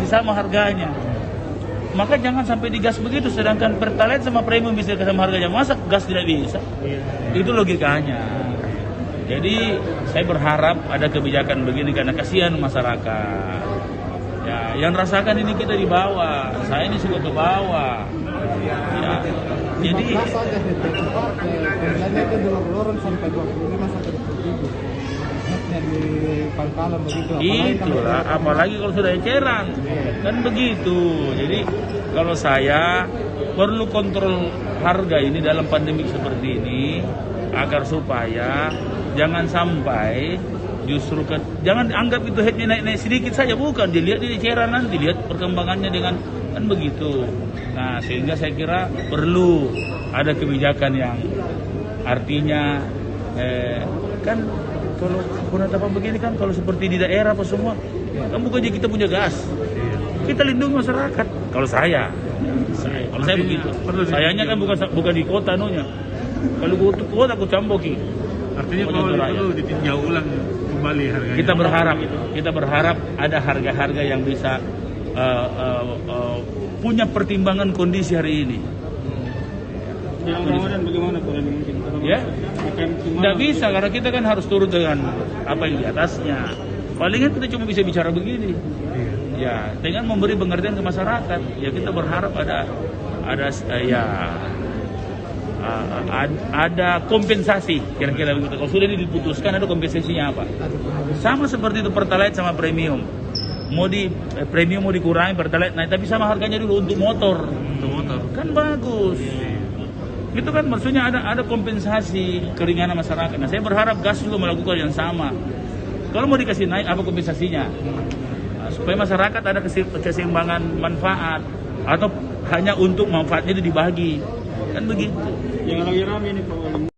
masih sama harganya. Maka jangan sampai digas begitu, sedangkan Pertalite sama premium bisa sama harganya, masa gas tidak bisa? Itu logikanya. Jadi saya berharap ada kebijakan begini karena kasihan masyarakat. Ya, yang rasakan ini kita di bawah, saya ini suka ke bawah. Ya, jadi saja harganya itu dorong sampai 25 sampai 27. Di pangkalan begitu. Itulah, apalagi kalau sudah eceran, kan begitu. Jadi kalau saya perlu kontrol harga ini dalam pandemi seperti ini agar supaya jangan sampai justru jangan anggap itu headnya naik sedikit saja, bukan, dilihat di eceran nanti, lihat perkembangannya dengan kan begitu. Nah, sehingga saya kira perlu ada kebijakan yang artinya kan kalau penetapan begini kan kalau seperti di daerah apa semua kan bukan aja kita punya gas, kita lindungi masyarakat. Kalau saya begitu. Sayanya kan bukan di kota nunya. Kalau ke kota aku camboki. Artinya kalau itu ditinjau ulang kembali harganya. Kita berharap ada harga-harga yang bisa punya pertimbangan kondisi hari ini. Yang Ramadan bagaimana Pak? Ya, tidak bisa karena kita kan harus turun dengan apa yang di atasnya. Palingan kita cuma bisa bicara begini. Ya, dengan memberi pengertian ke masyarakat. Ya kita berharap ada kompensasi kira-kira begitu. Kalau sudah ini diputuskan ada kompensasinya apa? Sama seperti itu Pertalite sama premium. Premium mau dikurangi, Pertalite naik, tapi sama harganya dulu untuk motor. Kan bagus. Itu kan maksudnya ada kompensasi keringanan masyarakat. Nah, saya berharap gas juga melakukan yang sama. Kalau mau dikasih naik, apa kompensasinya? Nah, supaya masyarakat ada keseimbangan manfaat atau hanya untuk manfaatnya itu dibagi. Kan begitu. Yang lagi ramai ini Pak.